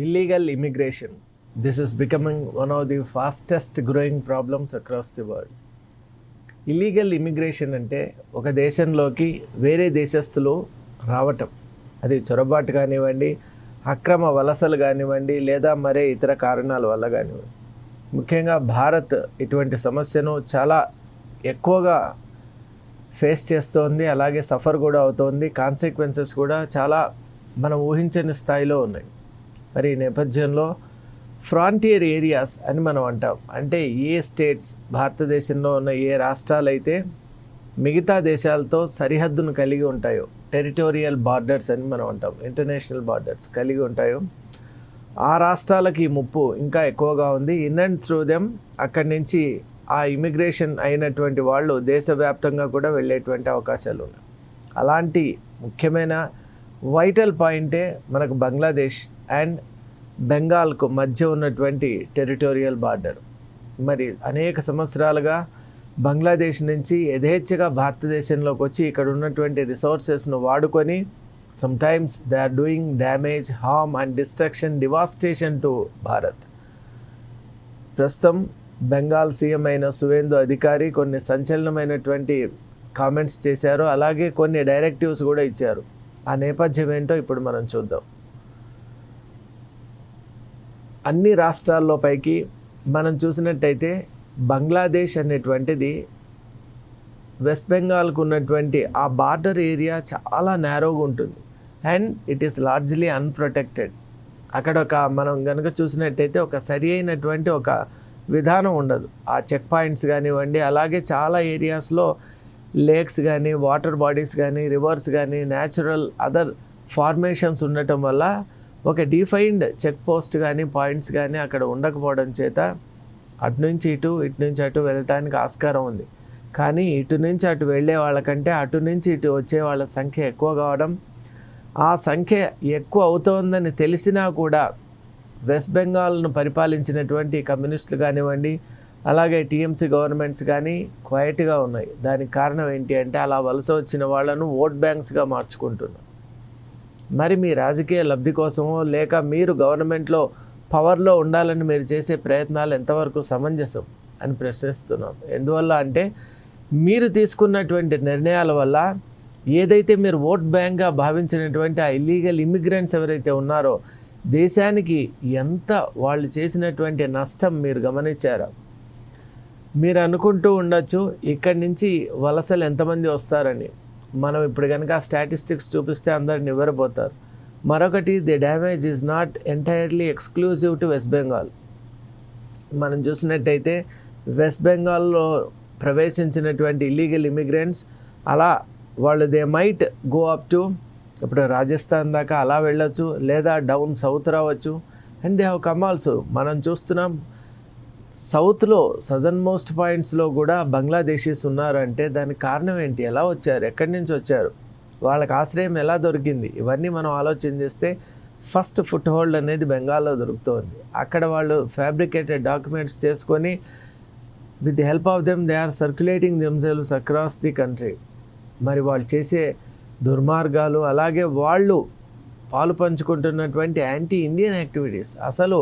Illegal immigration. This is becoming one of the fastest growing problems across the world. Illegal immigration అంటే ఒక దేశంలోకి వేరే దేశస్తులు రావటం, అది చొరబాటు కానివ్వండి, అక్రమ వలసలు కానివ్వండి, లేదా మరే ఇతర కారణాల వల్ల కానివ్వండి. ముఖ్యంగా భారత్ ఇటువంటి సమస్యను చాలా ఎక్కువగా ఫేస్ చేస్తోంది, అలాగే సఫర్ కూడా అవుతోంది. కాన్సిక్వెన్సెస్ కూడా చాలా మనం ఊహించని స్థాయిలో ఉన్నాయి. మరి ఈ నేపథ్యంలో ఫ్రాంటియర్ ఏరియాస్ అని మనం అంటాం. అంటే ఏ స్టేట్స్, భారతదేశంలో ఉన్న ఏ రాష్ట్రాలు అయితే మిగతా దేశాలతో సరిహద్దును కలిగి ఉంటాయో, టెరిటోరియల్ బార్డర్స్ అని మనం అంటాం, ఇంటర్నేషనల్ బార్డర్స్ కలిగి ఉంటాయో, ఆ రాష్ట్రాలకి ఈ ముప్పు ఇంకా ఎక్కువగా ఉంది. ఇన్ అండ్ త్రూ దెమ్ అక్కడి నుంచి ఆ ఇమిగ్రేషన్ అయినటువంటి వాళ్ళు దేశవ్యాప్తంగా కూడా వెళ్ళేటువంటి అవకాశాలు ఉన్నాయి. అలాంటి ముఖ్యమైన వైటల్ పాయింటే మనకు బంగ్లాదేశ్ అండ్ బెంగాల్కు మధ్య ఉన్నటువంటి టెరిటోరియల్ బార్డర్. మరి అనేక సంవత్సరాలుగా బంగ్లాదేశ్ నుంచి యథేచ్ఛగా భారతదేశంలోకి వచ్చి ఇక్కడ ఉన్నటువంటి రిసోర్సెస్ను వాడుకొని sometimes they are doing damage, harm and destruction, devastation to Bharat. ప్రస్తుతం బెంగాల్ సీఎం అయిన సువేందు అధికారి కొన్ని సంచలనమైనటువంటి కామెంట్స్ చేశారు, అలాగే కొన్ని డైరెక్టివ్స్ కూడా ఇచ్చారు. ఆ నేపథ్యం ఏంటో ఇప్పుడు మనం చూద్దాం. అన్ని రాష్ట్రాల్లో పైకి మనం చూసినట్టయితే బంగ్లాదేశ్ అనేటువంటిది వెస్ట్ బెంగాల్కు ఉన్నటువంటి ఆ బార్డర్ ఏరియా చాలా నేరోగా ఉంటుంది and it is largely unprotected. అక్కడ మనం కనుక చూసినట్టయితే ఒక సరి అయినటువంటి ఒక విధానం ఉండదు. ఆ చెక్ పాయింట్స్ కానివ్వండి, అలాగే చాలా ఏరియాస్లో లేక్స్ కానీ, వాటర్ బాడీస్ కానీ, రివర్స్ కానీ, న్యాచురల్ అదర్ ఫార్మేషన్స్ ఉండటం వల్ల ఒక డిఫైన్డ్ చెక్ పోస్ట్ కానీ, పాయింట్స్ కానీ అక్కడ ఉండకపోవడం చేత అటు నుంచి ఇటు, ఇటు నుంచి అటు వెళ్ళటానికి ఆస్కారం ఉంది. కానీ ఇటు నుంచి అటు వెళ్ళే వాళ్ళకంటే అటు నుంచి ఇటు వచ్చే వాళ్ళ సంఖ్య ఎక్కువ కావడం, ఆ సంఖ్య ఎక్కువ అవుతోందని తెలిసినా కూడా వెస్ట్ బెంగాల్ను పరిపాలించినటువంటి కమ్యూనిస్టులు కానివ్వండి, అలాగే టీఎంసీ గవర్నమెంట్స్ కానీ క్వైట్గా ఉన్నాయి. దానికి కారణం ఏంటి అంటే అలా వలస వచ్చిన వాళ్ళను ఓట్ బ్యాంక్స్గా మార్చుకుంటున్నారు. మరి మీ రాజకీయ లబ్ధి కోసమో లేక మీరు గవర్నమెంట్లో పవర్లో ఉండాలని మీరు చేసే ప్రయత్నాలు ఎంతవరకు సమంజసం అని ప్రశ్నిస్తున్నాం. ఎందువల్ల అంటే మీరు తీసుకున్నటువంటి నిర్ణయాల వల్ల ఏదైతే మీరు ఓట్ బ్యాంక్గా భావించినటువంటి ఆ ఇల్లీగల్ ఇమిగ్రెంట్స్ ఎవరైతే ఉన్నారో దేశానికి ఎంత వాళ్ళు చేసినటువంటి నష్టం మీరు గమనించారా? మీరు అనుకుంటూ ఉండొచ్చు ఇక్కడి నుంచి వలసలు ఎంతమంది వస్తారని. మనం ఇప్పుడు కనుక స్టాటిస్టిక్స్ చూపిస్తే అందరు నివ్వరపోతారు. మరొకటి, the damage is not entirely exclusive to west Bengal. మనం చూసినట్టయితే వెస్ట్ బెంగాల్లో ప్రవేశించినటువంటి ఇల్లీగల్ ఇమిగ్రెంట్స్ అలా వాళ్ళు they might go up to ఇప్పుడు రాజస్థాన్ దాకా అలా వెళ్ళొచ్చు, లేదా డౌన్ సౌత్ రావచ్చు. And they have come also. మనం చూస్తున్నాం సౌత్లో సదర్న్ మోస్ట్ పాయింట్స్లో కూడా బంగ్లాదేశీస్ ఉన్నారంటే దానికి కారణం ఏంటి? ఎలా వచ్చారు? ఎక్కడి నుంచి వచ్చారు? వాళ్ళకి ఆశ్రయం ఎలా దొరికింది? ఇవన్నీ మనం ఆలోచన చేస్తే ఫస్ట్ ఫుట్ హోల్డ్ అనేది బెంగాల్లో దొరుకుతోంది. అక్కడ వాళ్ళు ఫ్యాబ్రికేటెడ్ డాక్యుమెంట్స్ చేసుకొని with the help of them they are circulating themselves across the country. మరి వాళ్ళు చేసే దుర్మార్గాలు, అలాగే వాళ్ళు పాలు పంచుకుంటున్నటువంటి యాంటీ ఇండియన్ యాక్టివిటీస్, అసలు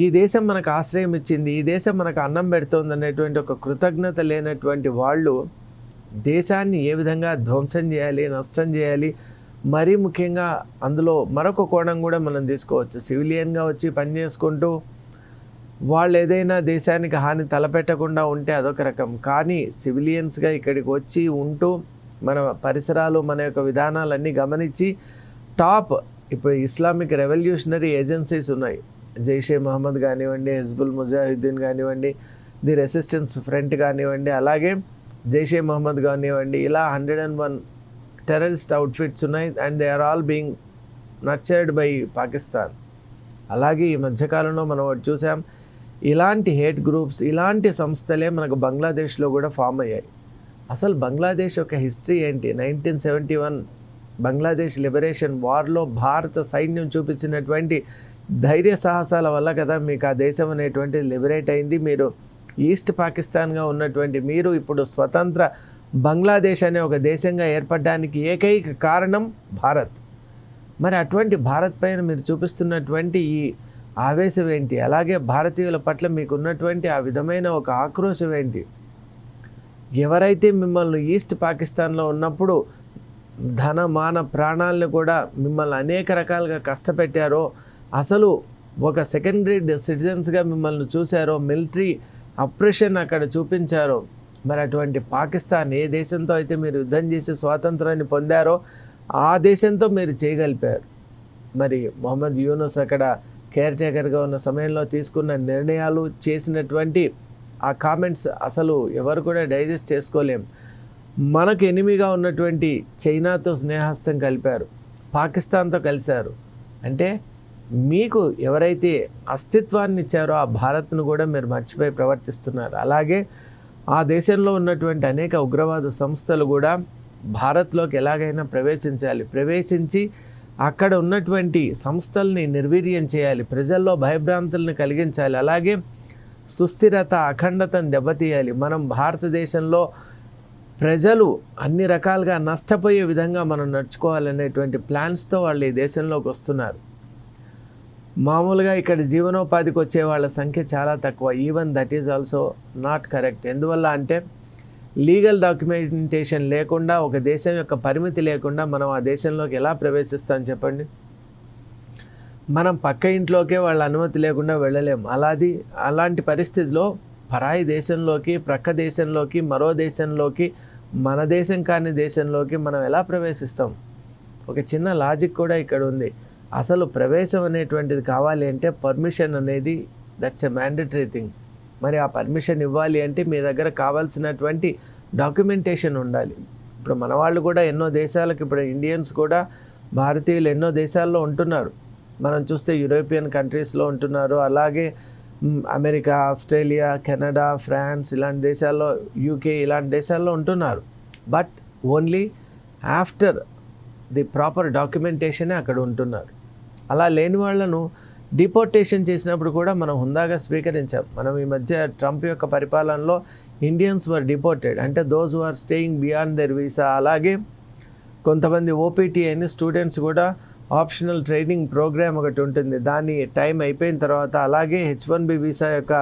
ఈ దేశం మనకు ఆశ్రయం ఇచ్చింది, ఈ దేశం మనకు అన్నం పెడుతోంది అనేటువంటి ఒక కృతజ్ఞత లేనటువంటి వాళ్ళు దేశాన్ని ఏ విధంగా ధ్వంసం చేయాలి, నష్టం చేయాలి. మరీ ముఖ్యంగా అందులో మరొక కోణం కూడా మనం తీసుకోవచ్చు. సివిలియన్గా వచ్చి పనిచేసుకుంటూ వాళ్ళు ఏదైనా దేశానికి హాని తలపెట్టకుండా ఉంటే అదొక రకం. కానీ సివిలియన్స్గా ఇక్కడికి వచ్చి ఉంటూ మన పరిసరాలు, మన యొక్క విధానాలన్నీ గమనించి టాప్ ఇప్పుడు ఇస్లామిక్ రెవల్యూషనరీ ఏజెన్సీస్ ఉన్నాయి. జైషే మహమ్మద్ కానివ్వండి, హిజ్బుల్ ముజాహిద్దీన్ కానివ్వండి, ది రెసిస్టెన్స్ ఫ్రంట్ కానివ్వండి, అలాగే జైషే మహమ్మద్ కానివ్వండి, ఇలా 101 టెర్రరిస్ట్ అవుట్ఫిట్స్ ఉన్నాయి. And they are all being nurtured by Pakistan. అలాగే ఈ మధ్యకాలంలో మనం ఒకటి చూసాం, ఇలాంటి హేట్ గ్రూప్స్, ఇలాంటి సంస్థలే మనకు బంగ్లాదేశ్లో కూడా ఫామ్ అయ్యాయి. అసలు బంగ్లాదేశ్ యొక్క హిస్టరీ ఏంటి? 1971 బంగ్లాదేశ్ లిబరేషన్ వార్లో భారత సైన్యం చూపించినటువంటి ధైర్య సాహసాల వల్ల కదా మీకు ఆ దేశం అనేటువంటిది లిబరేట్ అయింది. మీరు ఈస్ట్ పాకిస్తాన్గా ఉన్నటువంటి మీరు ఇప్పుడు స్వతంత్ర బంగ్లాదేశ్ అనే ఒక దేశంగా ఏర్పడడానికి ఏకైక కారణం భారత్. మరి అటువంటి భారత్ పైన మీరు చూపిస్తున్నటువంటి ఈ ఆవేశం ఏంటి? అలాగే భారతీయుల పట్ల మీకున్నటువంటి ఆ విధమైన ఒక ఆక్రోశం ఏంటి? ఎవరైతే మిమ్మల్ని ఈస్ట్ పాకిస్తాన్లో ఉన్నప్పుడు ధన మాన ప్రాణాలను కూడా మిమ్మల్ని అనేక రకాలుగా కష్టపెట్టారో, అసలు ఒక సెకండ్ గ్రేడ్ సిటిజన్స్గా మిమ్మల్ని చూశారో, మిలిటరీ అప్రెషన్ అక్కడ చూపించారో, మరి అటువంటి పాకిస్తాన్ ఏ దేశంతో అయితే మీరు యుద్ధం చేసి స్వాతంత్రాన్ని పొందారో ఆ దేశంతో మీరు చేయగలిపారు. మరి మొహమ్మద్ యూనుస్ అక్కడ కేర్ టేకర్గా ఉన్న సమయంలో తీసుకున్న నిర్ణయాలు, చేసినటువంటి ఆ కామెంట్స్ అసలు ఎవరు కూడా డైజెస్ట్ చేసుకోలేం. మనకు ఎనిమిగా ఉన్నటువంటి చైనాతో స్నేహస్తం కలిపారు, పాకిస్తాన్తో కలిశారు. అంటే మీకు ఎవరైతే అస్తిత్వాన్ని ఇచ్చారో ఆ భారత్ను కూడా మీరు మర్చిపోయి ప్రవర్తిస్తున్నారు. అలాగే ఆ దేశంలో ఉన్నటువంటి అనేక ఉగ్రవాద సంస్థలు కూడా భారత్లోకి ఎలాగైనా ప్రవేశించి అక్కడ ఉన్నటువంటి సంస్థల్ని నిర్వీర్యం చేయాలి, ప్రజల్లో భయభ్రాంతులను కలిగించాలి, అలాగే సుస్థిరత అఖండతను దెబ్బతీయాలి. మనం భారతదేశంలో ప్రజలు అన్ని రకాలుగా నష్టపోయే విధంగా మనం నడుచుకోవాలనేటువంటి ప్లాన్స్తో వాళ్ళు ఈ దేశంలోకి వస్తున్నారు. మామూలుగా ఇక్కడ జీవనోపాధికి వచ్చే వాళ్ళ సంఖ్య చాలా తక్కువ. Even that is also not correct. ఎందువల్ల అంటే లీగల్ డాక్యుమెంటేషన్ లేకుండా, ఒక దేశం యొక్క పరిమితి లేకుండా మనం ఆ దేశంలోకి ఎలా ప్రవేశిస్తాం చెప్పండి? మనం పక్క ఇంట్లోకే వాళ్ళ అనుమతి లేకుండా వెళ్ళలేము. అలాంటి పరిస్థితిలో పరాయి దేశంలోకి, ప్రక్క దేశంలోకి, మరో దేశంలోకి, మన దేశం కాని దేశంలోకి మనం ఎలా ప్రవేశిస్తాం? ఒక చిన్న లాజిక్ కూడా ఇక్కడ ఉంది. అసలు ప్రవేశం అనేటువంటిది కావాలి అంటే పర్మిషన్ అనేది దట్స్ ఎ మ్యాండేటరీ థింగ్. మరి ఆ పర్మిషన్ ఇవ్వాలి అంటే మీ దగ్గర కావాల్సినటువంటి డాక్యుమెంటేషన్ ఉండాలి. ఇప్పుడు మన వాళ్ళు కూడా ఎన్నో దేశాలకు, ఇప్పుడు ఇండియన్స్ కూడా, భారతీయులు ఎన్నో దేశాల్లో ఉంటున్నారు. మనం చూస్తే యూరోపియన్ కంట్రీస్లో ఉంటున్నారు, అలాగే అమెరికా, ఆస్ట్రేలియా, కెనడా, ఫ్రాన్స్ ఇలాంటి దేశాల్లో, యూకే ఇలాంటి దేశాల్లో ఉంటున్నారు. But only after the proper డాక్యుమెంటేషనే అక్కడ ఉంటున్నారు. అలా లేని వాళ్ళను డిపోర్టేషన్ చేసినప్పుడు కూడా మనం హుందాగా స్వీకరించాం. మనం ఈ మధ్య ట్రంప్ యొక్క పరిపాలనలో ఇండియన్స్ వర్ డిపోర్టెడ్, అంటే those who are staying beyond their visa. అలాగే కొంతమంది ఓపీటీ అని స్టూడెంట్స్ కూడా ఆప్షనల్ ట్రైనింగ్ ప్రోగ్రామ్ ఒకటి ఉంటుంది, దాని టైం అయిపోయిన తర్వాత, అలాగే H1B వీసా యొక్క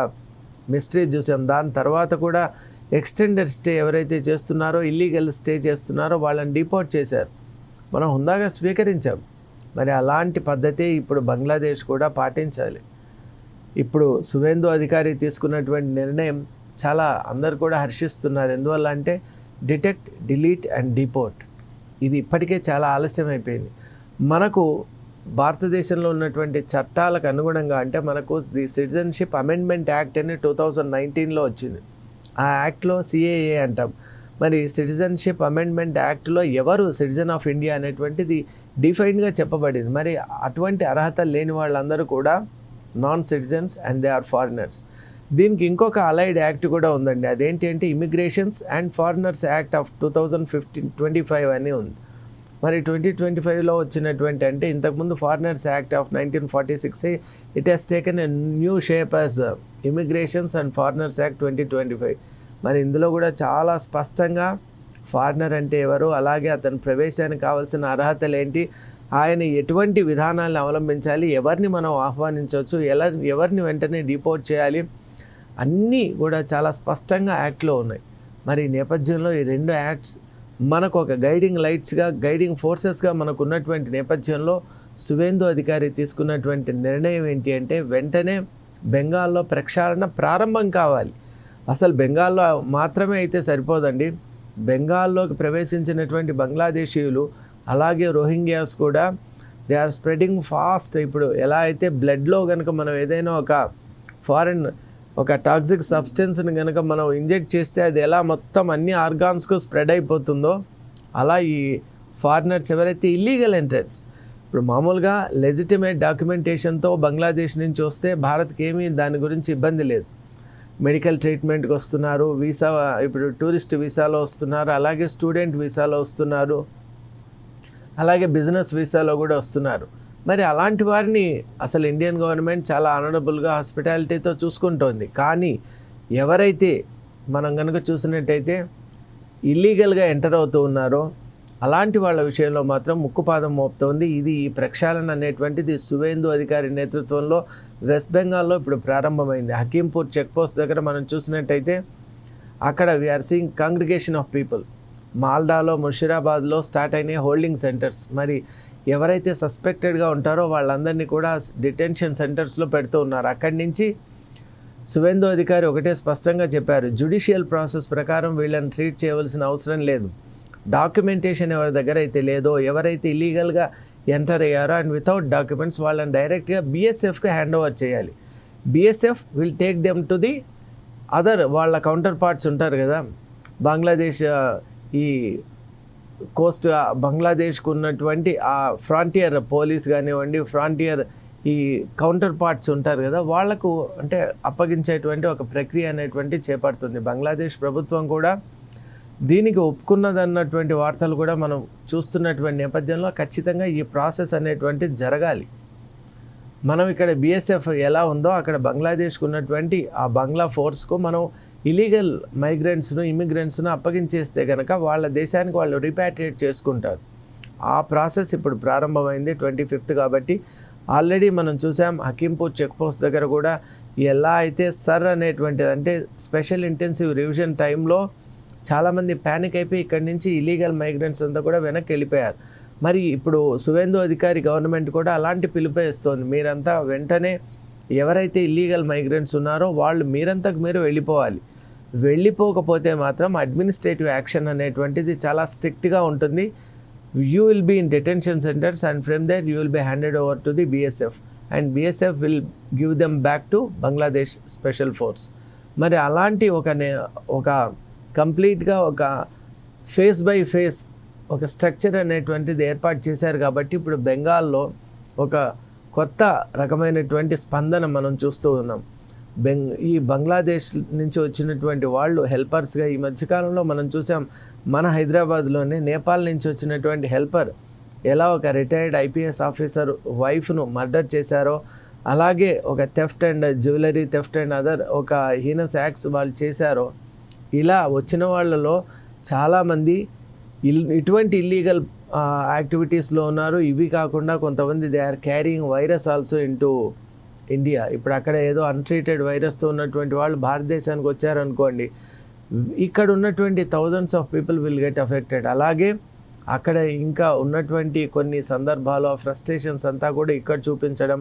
మిస్టరీ చూసాం. దాని తర్వాత కూడా ఎక్స్టెండెడ్ స్టే ఎవరైతే చేస్తున్నారో, ఇల్లీగల్ స్టే చేస్తున్నారో వాళ్ళని డిపోర్ట్ చేశారు. మనం హుందాగా స్వీకరించాం. మరి అలాంటి పద్ధతి ఇప్పుడు బంగ్లాదేశ్ కూడా పాటించాలి. ఇప్పుడు సువేందు అధికారి తీసుకున్నటువంటి నిర్ణయం చాలా అందరు కూడా హర్షిస్తున్నారు. ఎందువల్ల అంటే డిటెక్ట్, డిలీట్ అండ్ డిపోర్ట్. ఇది ఇప్పటికే చాలా ఆలస్యం అయిపోయింది. మనకు భారతదేశంలో ఉన్నటువంటి చట్టాలకు అనుగుణంగా, అంటే మనకు ది సిటిజన్షిప్ అమెండ్మెంట్ యాక్ట్ అని 2019లో వచ్చింది. ఆ యాక్ట్లో CAA అంటాం. మరి సిటిజన్షిప్ అమెండ్మెంట్ యాక్ట్లో ఎవరు సిటిజన్ ఆఫ్ ఇండియా అనేటువంటిది డిఫైన్గా చెప్పబడింది. మరి అటువంటి అర్హత లేని వాళ్ళందరూ కూడా non citizens and they are foreigners. దీనికి ఇంకొక అలైడ్ యాక్ట్ కూడా ఉందండి. అదేంటి అంటే immigrations and foreigners act of 2025 అని ఉంది. మరి 2025లో వచ్చినటువంటి, అంటే ఇంతకుముందు foreigners act of 1946, it has taken a new shape as immigrations and foreigners act 2025. మరి ఇందులో కూడా చాలా స్పష్టంగా ఫారినర్ అంటే ఎవరు, అలాగే అతని ప్రవేశానికి కావాల్సిన అర్హతలు ఏంటి, ఆయన ఎటువంటి విధానాలను అవలంబించాలి, ఎవరిని మనం ఆహ్వానించవచ్చు, ఎవరిని వెంటనే డిపోర్ట్ చేయాలి, అన్నీ కూడా చాలా స్పష్టంగా యాక్ట్లో ఉన్నాయి. మరి ఈ నేపథ్యంలో ఈ రెండు యాక్ట్స్ మనకు ఒక గైడింగ్ లైట్స్గా, గైడింగ్ ఫోర్సెస్గా మనకు ఉన్నటువంటి నేపథ్యంలో సువేందు అధికారి తీసుకున్నటువంటి నిర్ణయం ఏంటి అంటే వెంటనే బెంగాల్లో ప్రక్షాళన ప్రారంభం కావాలి. అసలు బెంగాల్లో మాత్రమే అయితే సరిపోదండి. బెంగాల్లోకి ప్రవేశించినటువంటి బంగ్లాదేశీయులు, అలాగే రోహింగ్యాస్ కూడా దే ఆర్ స్ప్రెడింగ్ ఫాస్ట్. ఇప్పుడు ఎలా అయితే బ్లడ్లో కనుక మనం ఏదైనా ఒక టాక్సిక్ సబ్స్టెన్స్ని కనుక మనం ఇంజెక్ట్ చేస్తే అది ఎలా మొత్తం అన్ని ఆర్గాన్స్కు స్ప్రెడ్ అయిపోతుందో, అలా ఈ ఫారినర్స్ ఎవరైతే ఇల్లీగల్ ఎంట్రన్స్, ఇప్పుడు మామూలుగా లెజిటిమేట్ డాక్యుమెంటేషన్తో బంగ్లాదేశ్ నుంచి వస్తే భారత్కి ఏమీ దాని గురించి ఇబ్బంది లేదు. మెడికల్ ట్రీట్మెంట్కి వస్తున్నారు, వీసా, ఇప్పుడు టూరిస్ట్ వీసాలో వస్తున్నారు, అలాగే స్టూడెంట్ వీసాలో వస్తున్నారు, అలాగే బిజినెస్ వీసాలో కూడా వస్తున్నారు. మరి అలాంటి వారిని అసలు ఇండియన్ గవర్నమెంట్ చాలా ఆనరబుల్గా హాస్పిటాలిటీతో చూసుకుంటోంది. కానీ ఎవరైతే మనం కనుక చూసినట్టయితే ఇల్లీగల్గా ఎంటర్ అవుతూ ఉన్నారో, అలాంటి వాళ్ళ విషయంలో మాత్రం ముక్కుపాదం మోపుతోంది. ఇది ఈ ప్రక్షాళన అనేటువంటిది సువేందు అధికారి నేతృత్వంలో వెస్ట్ బెంగాల్లో ఇప్పుడు ప్రారంభమైంది. హకీంపూర్ చెక్పోస్ట్ దగ్గర మనం చూసినట్టయితే అక్కడ we're seeing congregation of people. మాల్డాలో, ముషిరాబాద్లో స్టార్ట్ అయినాయి హోల్డింగ్ సెంటర్స్. మరి ఎవరైతే సస్పెక్టెడ్గా ఉంటారో వాళ్ళందరినీ కూడా డిటెన్షన్ సెంటర్స్లో పెడుతూ ఉన్నారు. అక్కడి నుంచి సువేందు అధికారి ఒకటే స్పష్టంగా చెప్పారు, జ్యుడిషియల్ ప్రాసెస్ ప్రకారం వీళ్ళని ట్రీట్ చేయవలసిన అవసరం లేదు. డాక్యుమెంటేషన్ ఎవరి దగ్గర అయితే లేదో, ఎవరైతే ఇల్లీగల్గా ఎంటర్ అయ్యారో అండ్ వితౌట్ డాక్యుమెంట్స్ వాళ్ళని డైరెక్ట్గా బీఎస్ఎఫ్కి హ్యాండ్ ఓవర్ చేయాలి. BSF will take them to the other, వాళ్ళ కౌంటర్ పార్ట్స్ ఉంటారు కదా, బంగ్లాదేశ్ ఈ కోస్ట్ బంగ్లాదేశ్కు ఉన్నటువంటి ఆ ఫ్రాంటియర్ పోలీస్ కానివ్వండి, ఫ్రాంటియర్ ఈ కౌంటర్ పార్ట్స్ ఉంటారు కదా, వాళ్లకు అంటే అప్పగించేటువంటి ఒక ప్రక్రియ అనేటువంటి చేపడుతుంది. బంగ్లాదేశ్ ప్రభుత్వం కూడా దీనికి ఒప్పుకున్నదన్నటువంటి వార్తలు కూడా మనం చూస్తున్నటువంటి నేపథ్యంలో ఖచ్చితంగా ఈ ప్రాసెస్ అనేటువంటిది జరగాలి. మనం ఇక్కడ బీఎస్ఎఫ్ ఎలా ఉందో అక్కడ బంగ్లాదేశ్కు ఉన్నటువంటి ఆ బంగ్లా ఫోర్స్కు మనం ఇలీగల్ మైగ్రెంట్స్ను, ఇమిగ్రెంట్స్ను అప్పగించేస్తే కనుక వాళ్ళ దేశానికి వాళ్ళు రిపాట్రియేట్ చేసుకుంటారు. ఆ ప్రాసెస్ ఇప్పుడు ప్రారంభమైంది 25th. కాబట్టి ఆల్రెడీ మనం చూసాం హకీంపూర్ చెక్పోస్ట్ దగ్గర కూడా ఎలా అయితే సర్ అనేటువంటిది అంటే స్పెషల్ ఇంటెన్సివ్ రివిజన్ టైంలో చాలామంది ప్యానిక్ అయిపోయి ఇక్కడి నుంచి ఇలీగల్ మైగ్రెంట్స్ అంతా కూడా వెనక్కి వెళ్ళిపోయారు. మరి ఇప్పుడు సువేందు అధికారి గవర్నమెంట్ కూడా అలాంటి పిలుపే ఇస్తోంది. మీరంతా వెంటనే ఎవరైతే ఇల్లీగల్ మైగ్రెంట్స్ ఉన్నారో వాళ్ళు మీరంతకు మీరు వెళ్ళిపోవాలి. వెళ్ళిపోకపోతే మాత్రం అడ్మినిస్ట్రేటివ్ యాక్షన్ అనేటువంటిది చాలా స్ట్రిక్ట్గా ఉంటుంది. You will be in detention centres and from there you will be handed over to the BSF and BSF will give them back to Bangladesh special force. మరి అలాంటి ఒక కంప్లీట్గా ఒక ఫేస్ బై ఫేస్ ఒక స్ట్రక్చర్ అనేటువంటిది ఏర్పాటు చేశారు. కాబట్టి ఇప్పుడు బెంగాల్లో ఒక కొత్త రకమైనటువంటి స్పందన మనం చూస్తూ ఉన్నాం. ఈ బంగ్లాదేశ్ నుంచి వచ్చినటువంటి వాళ్ళు హెల్పర్స్గా ఈ మధ్యకాలంలో మనం చూసాం. మన హైదరాబాద్లోనే నేపాల్ నుంచి వచ్చినటువంటి హెల్పర్ ఎలా ఒక రిటైర్డ్ ఐపీఎస్ ఆఫీసర్ వైఫ్ను మర్డర్ చేశారో, అలాగే ఒక theft and jewellery theft and other ఒక హీనస్ యాక్ట్స్ వాళ్ళు చేశారో, ఇలా వచ్చిన వాళ్ళలో చాలామంది ఇటువంటి ఇల్లీగల్ యాక్టివిటీస్లో ఉన్నారు. ఇవి కాకుండా కొంతమంది they are carrying virus also into India. ఇప్పుడు అక్కడ ఏదో అన్ట్రీటెడ్ వైరస్తో ఉన్నటువంటి వాళ్ళు భారతదేశానికి వచ్చారనుకోండి, ఇక్కడ ఉన్నటువంటి thousands of people will get affected. అలాగే అక్కడ ఇంకా ఉన్నటువంటి కొన్ని సందర్భాలు ఆ ఫ్రస్ట్రేషన్స్ అంతా కూడా ఇక్కడ చూపించడం,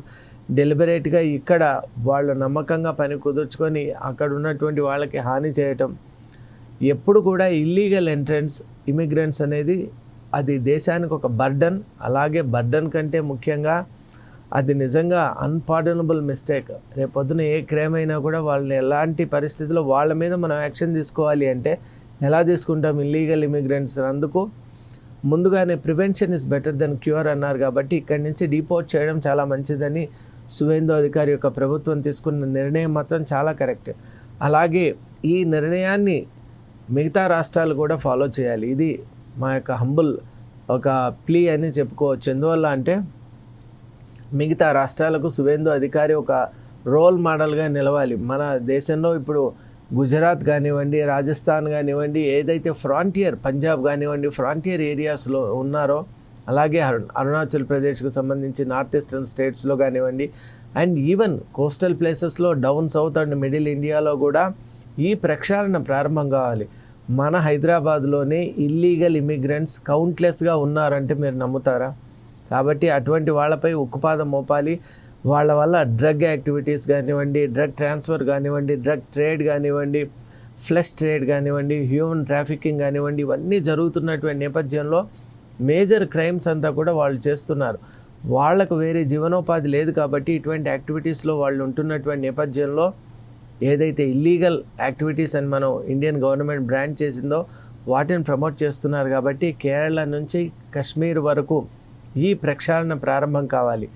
డెలిబరేట్గా ఇక్కడ వాళ్ళు నమ్మకంగా పని కుదుర్చుకొని అక్కడ ఉన్నటువంటి వాళ్ళకి హాని చేయటం. ఎప్పుడు కూడా ఇల్లీగల్ ఎంట్రెన్స్ ఇమిగ్రెంట్స్ అనేది అది దేశానికి ఒక బర్డన్. అలాగే బర్డన్ కంటే ముఖ్యంగా అది నిజంగా అన్పార్డనబుల్ మిస్టేక్. రేపొద్దున ఏ క్రైమ్ అయినా కూడా వాళ్ళని ఎలాంటి పరిస్థితుల్లో వాళ్ళ మీద మనం యాక్షన్ తీసుకోవాలి అంటే ఎలా తీసుకుంటాం ఇల్లీగల్ ఇమిగ్రెంట్స్. అందుకు ముందుగానే prevention is better than cure అన్నారు. కాబట్టి ఇక్కడి నుంచి డిపోర్ట్ చేయడం చాలా మంచిదని సువేందు అధికారి యొక్క ప్రభుత్వం తీసుకున్న నిర్ణయం మాత్రం చాలా కరెక్ట్. అలాగే ఈ నిర్ణయాన్ని మిగతా రాష్ట్రాలు కూడా ఫాలో చేయాలి. ఇది మా యొక్క హంబుల్ ఒక ప్లీ అని చెప్పుకోవచ్చు. ఎందువల్ల అంటే మిగతా రాష్ట్రాలకు సువేందు అధికారి ఒక రోల్ మోడల్గా నిలవాలి. మన దేశంలో ఇప్పుడు గుజరాత్ కానివ్వండి, రాజస్థాన్ కానివ్వండి, ఏదైతే ఫ్రాంటియర్ పంజాబ్ కానివ్వండి ఫ్రాంటియర్ ఏరియాస్లో ఉన్నారో, అలాగే అరుణాచల్ ప్రదేశ్కు సంబంధించి నార్త్ ఈస్టర్న్ స్టేట్స్లో కానివ్వండి, అండ్ ఈవెన్ కోస్టల్ ప్లేసెస్లో డౌన్ సౌత్ అండ్ మిడిల్ ఇండియాలో కూడా ఈ ప్రక్షాళన ప్రారంభం కావాలి. మన హైదరాబాద్లోనే ఇల్లీగల్ ఇమిగ్రెంట్స్ కౌంట్లెస్గా ఉన్నారంటే మీరు నమ్ముతారా? కాబట్టి అటువంటి వాళ్ళపై ఉక్కుపాదం మోపాలి. వాళ్ళ వల్ల డ్రగ్ యాక్టివిటీస్ కానివ్వండి, డ్రగ్ ట్రాన్స్ఫర్ కానివ్వండి, డ్రగ్ ట్రేడ్ కానివ్వండి, ఫ్లెష్ ట్రేడ్ కానివ్వండి, హ్యూమన్ ట్రాఫికింగ్ కానివ్వండి, ఇవన్నీ జరుగుతున్నటువంటి నేపథ్యంలో మేజర్ క్రైమ్స్ అంతా కూడా వాళ్ళు చేస్తున్నారు. వాళ్లకు వేరే జీవనోపాధి లేదు కాబట్టి ఇటువంటి యాక్టివిటీస్లో వాళ్ళు ఉంటున్నటువంటి నేపథ్యంలో ఏదైతే ఇల్లీగల్ యాక్టివిటీస్ అని మనం ఇండియన్ గవర్నమెంట్ బ్రాండ్ చేసిందో వాటిని ప్రమోట్ చేస్తున్నారు. కాబట్టి కేరళ నుంచి కశ్మీర్ వరకు ఈ ప్రక్షాళన ప్రారంభం కావాలి.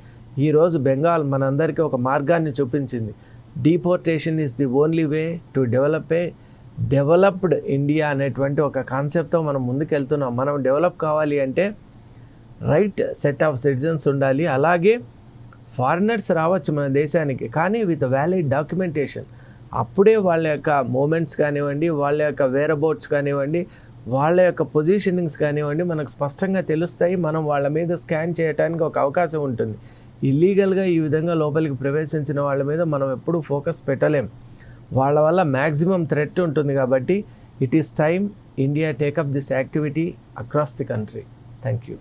ఈరోజు బెంగాల్ మనందరికీ ఒక మార్గాన్ని చూపించింది. Deportation is the only way to developed India అనేటువంటి ఒక కాన్సెప్ట్తో మనం ముందుకెళ్తున్నాం. మనం డెవలప్ కావాలి అంటే రైట్ సెట్ ఆఫ్ సిటిజన్స్ ఉండాలి. అలాగే ఫారినర్స్ రావచ్చు మన దేశానికి, కానీ విత్ వ్యాలిడ్ డాక్యుమెంటేషన్. అప్పుడే వాళ్ళ యొక్క మూమెంట్స్ కానివ్వండి, వాళ్ళ యొక్క వేరబౌట్స్ కానివ్వండి, వాళ్ళ యొక్క పొజిషనింగ్స్ కానివ్వండి మనకు స్పష్టంగా తెలుస్తాయి. మనం వాళ్ళ మీద స్కాన్ చేయడానికి ఒక అవకాశం ఉంటుంది. ఇల్లీగల్గా ఈ విధంగా లోపలికి ప్రవేశించిన వాళ్ళ మీద మనం ఎప్పుడూ ఫోకస్ పెట్టలేం. వాళ్ళ వల్ల మ్యాక్సిమం థ్రెట్ ఉంటుంది. కాబట్టి it is time India take up this activity across the country. Thank you.